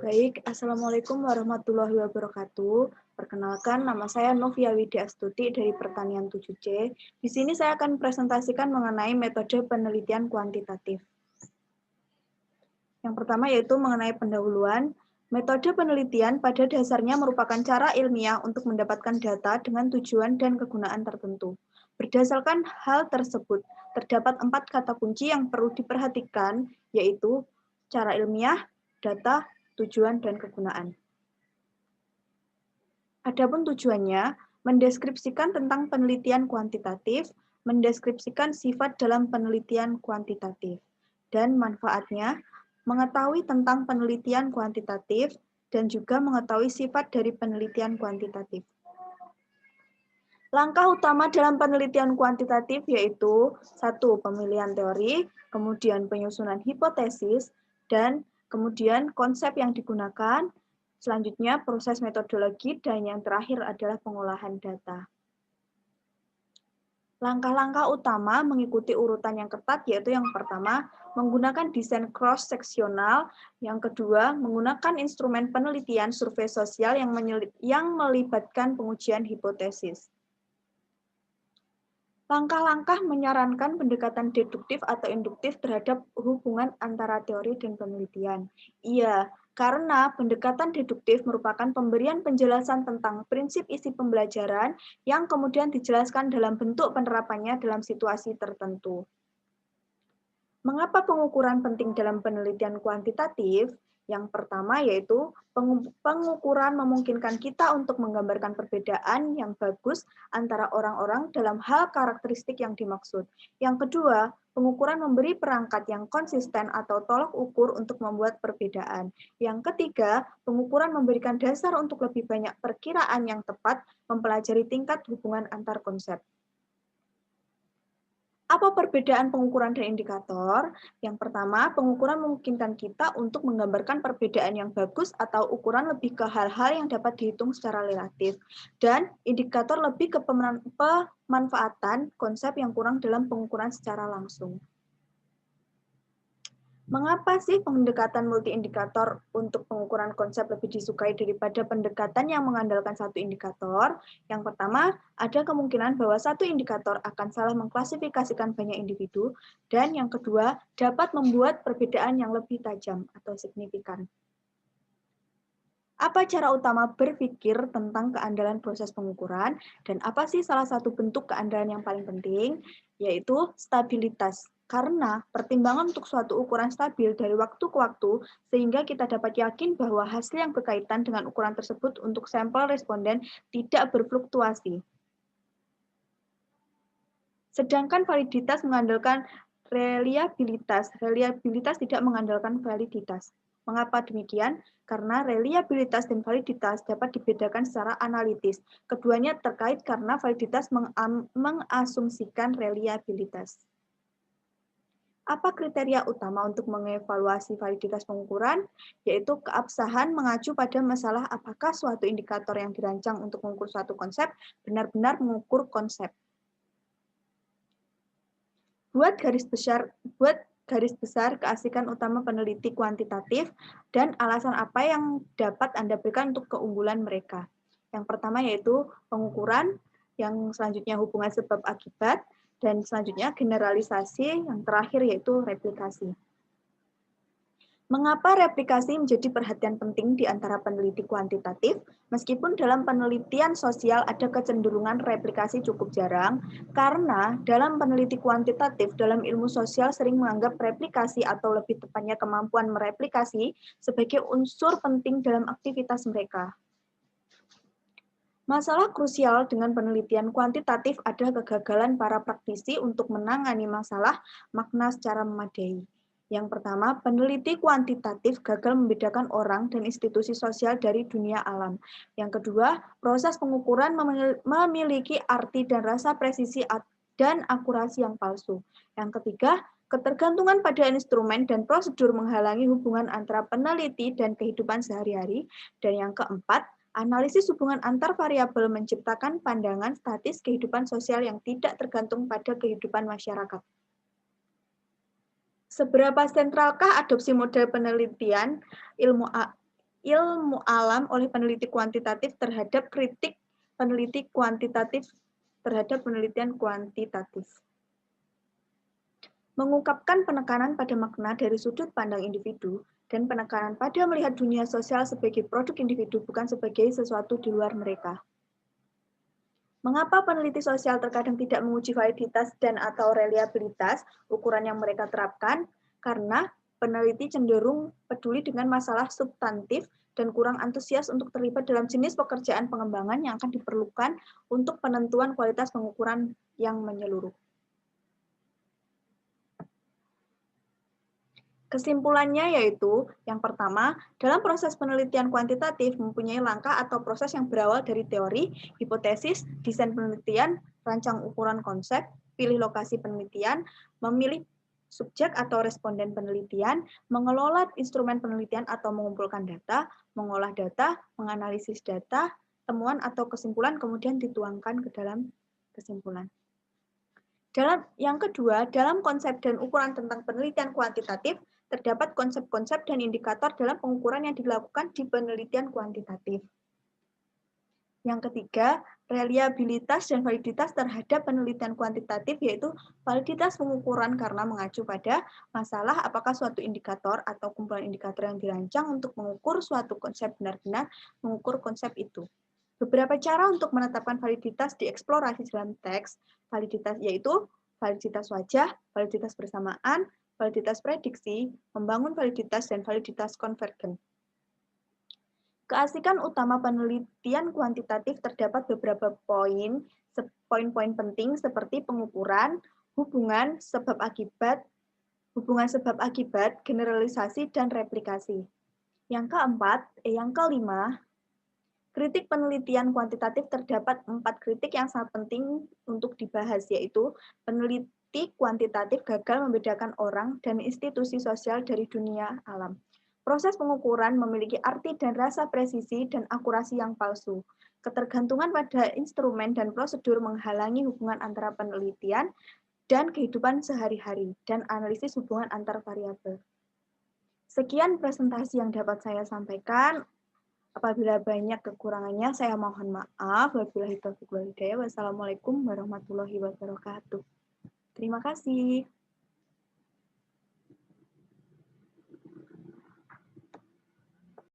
Baik, Assalamualaikum warahmatullahi wabarakatuh. Perkenalkan, nama saya Novia Widya Astuti dari Pertanian 7C. Di sini saya akan presentasikan mengenai metode penelitian kuantitatif. Yang pertama yaitu mengenai pendahuluan. Metode penelitian pada dasarnya merupakan cara ilmiah untuk mendapatkan data dengan tujuan dan kegunaan tertentu. Berdasarkan hal tersebut, terdapat 4 kata kunci yang perlu diperhatikan, yaitu cara ilmiah, data, tujuan, dan kegunaan. Adapun tujuannya, mendeskripsikan tentang penelitian kuantitatif, mendeskripsikan sifat dalam penelitian kuantitatif, dan manfaatnya, mengetahui tentang penelitian kuantitatif, dan juga mengetahui sifat dari penelitian kuantitatif. Langkah utama dalam penelitian kuantitatif yaitu 1. Pemilihan teori, kemudian penyusunan hipotesis, dan kemudian konsep yang digunakan, selanjutnya proses metodologi, dan yang terakhir adalah pengolahan data. Langkah-langkah utama mengikuti urutan yang ketat yaitu yang pertama, menggunakan desain cross-seksional, yang kedua, menggunakan instrumen penelitian survei sosial yang melibatkan pengujian hipotesis. Langkah-langkah menyarankan pendekatan deduktif atau induktif terhadap hubungan antara teori dan penelitian. Iya, karena pendekatan deduktif merupakan pemberian penjelasan tentang prinsip isi pembelajaran yang kemudian dijelaskan dalam bentuk penerapannya dalam situasi tertentu. Mengapa pengukuran penting dalam penelitian kuantitatif? Yang pertama yaitu pengukuran memungkinkan kita untuk menggambarkan perbedaan yang bagus antara orang-orang dalam hal karakteristik yang dimaksud. Yang kedua, pengukuran memberi perangkat yang konsisten atau tolok ukur untuk membuat perbedaan. Yang ketiga, pengukuran memberikan dasar untuk lebih banyak perkiraan yang tepat mempelajari tingkat hubungan antar konsep. Apa perbedaan pengukuran dan indikator? Yang pertama, pengukuran memungkinkan kita untuk menggambarkan perbedaan yang bagus atau ukuran lebih ke hal-hal yang dapat dihitung secara relatif. Dan indikator lebih ke pemanfaatan konsep yang kurang dalam pengukuran secara langsung. Mengapa sih pendekatan multi-indikator untuk pengukuran konsep lebih disukai daripada pendekatan yang mengandalkan satu indikator? Yang pertama, ada kemungkinan bahwa satu indikator akan salah mengklasifikasikan banyak individu, dan yang kedua, dapat membuat perbedaan yang lebih tajam atau signifikan. Apa cara utama berpikir tentang keandalan proses pengukuran, dan apa sih salah satu bentuk keandalan yang paling penting? Yaitu stabilitas. Karena pertimbangan untuk suatu ukuran stabil dari waktu ke waktu, sehingga kita dapat yakin bahwa hasil yang berkaitan dengan ukuran tersebut untuk sampel responden tidak berfluktuasi. Sedangkan validitas mengandalkan reliabilitas. Reliabilitas tidak mengandalkan validitas. Mengapa demikian? Karena reliabilitas dan validitas dapat dibedakan secara analitis. Keduanya terkait karena validitas mengasumsikan reliabilitas. Apa kriteria utama untuk mengevaluasi validitas pengukuran? Yaitu keabsahan mengacu pada masalah apakah suatu indikator yang dirancang untuk mengukur suatu konsep benar-benar mengukur konsep. Buat garis besar keasikan utama peneliti kuantitatif dan alasan apa yang dapat Anda berikan untuk keunggulan mereka. Yang pertama yaitu pengukuran, yang selanjutnya hubungan sebab akibat, dan selanjutnya generalisasi, yang terakhir yaitu replikasi. Mengapa replikasi menjadi perhatian penting di antara peneliti kuantitatif? Meskipun dalam penelitian sosial ada kecenderungan replikasi cukup jarang, karena dalam peneliti kuantitatif dalam ilmu sosial sering menganggap replikasi atau lebih tepatnya kemampuan mereplikasi sebagai unsur penting dalam aktivitas mereka. Masalah krusial dengan penelitian kuantitatif adalah kegagalan para praktisi untuk menangani masalah makna secara memadai. Yang pertama, peneliti kuantitatif gagal membedakan orang dan institusi sosial dari dunia alam. Yang kedua, proses pengukuran memiliki arti dan rasa presisi dan akurasi yang palsu. Yang ketiga, ketergantungan pada instrumen dan prosedur menghalangi hubungan antara peneliti dan kehidupan sehari-hari. Dan yang keempat, analisis hubungan antar variabel menciptakan pandangan statis kehidupan sosial yang tidak tergantung pada kehidupan masyarakat. Seberapa sentralkah adopsi model penelitian ilmu ilmu alam oleh peneliti kuantitatif terhadap kritik peneliti kuantitatif terhadap penelitian kuantitatif. Mengungkapkan penekanan pada makna dari sudut pandang individu dan penekanan pada melihat dunia sosial sebagai produk individu bukan sebagai sesuatu di luar mereka. Mengapa peneliti sosial terkadang tidak menguji validitas dan atau reliabilitas ukuran yang mereka terapkan? Karena peneliti cenderung peduli dengan masalah substantif dan kurang antusias untuk terlibat dalam jenis pekerjaan pengembangan yang akan diperlukan untuk penentuan kualitas pengukuran yang menyeluruh. Kesimpulannya yaitu, yang pertama, dalam proses penelitian kuantitatif mempunyai langkah atau proses yang berawal dari teori, hipotesis, desain penelitian, rancang ukuran konsep, pilih lokasi penelitian, memilih subjek atau responden penelitian, mengelola instrumen penelitian atau mengumpulkan data, mengolah data, menganalisis data, temuan atau kesimpulan, kemudian dituangkan ke dalam kesimpulan. Yang kedua, dalam konsep dan ukuran tentang penelitian kuantitatif, terdapat konsep-konsep dan indikator dalam pengukuran yang dilakukan di penelitian kuantitatif. Yang ketiga, reliabilitas dan validitas terhadap penelitian kuantitatif, yaitu validitas pengukuran karena mengacu pada masalah apakah suatu indikator atau kumpulan indikator yang dirancang untuk mengukur suatu konsep benar-benar mengukur konsep itu. Beberapa cara untuk menetapkan validitas dieksplorasi dalam teks, validitas yaitu validitas wajah, validitas bersamaan, validitas prediksi, membangun validitas, dan validitas konvergen. Keasikan utama penelitian kuantitatif terdapat beberapa poin-poin penting seperti pengukuran, hubungan sebab-akibat, generalisasi, dan replikasi. Yang kelima, kritik penelitian kuantitatif terdapat 4 kritik yang sangat penting untuk dibahas, yaitu peneliti kuantitatif gagal membedakan orang dan institusi sosial dari dunia alam. Proses pengukuran memiliki arti dan rasa presisi dan akurasi yang palsu. Ketergantungan pada instrumen dan prosedur menghalangi hubungan antara penelitian dan kehidupan sehari-hari dan analisis hubungan antar variabel. Sekian presentasi yang dapat saya sampaikan. Apabila banyak kekurangannya, saya mohon maaf. Wabillahi taufiq wal hidayah. Wassalamualaikum warahmatullahi wabarakatuh. Terima kasih.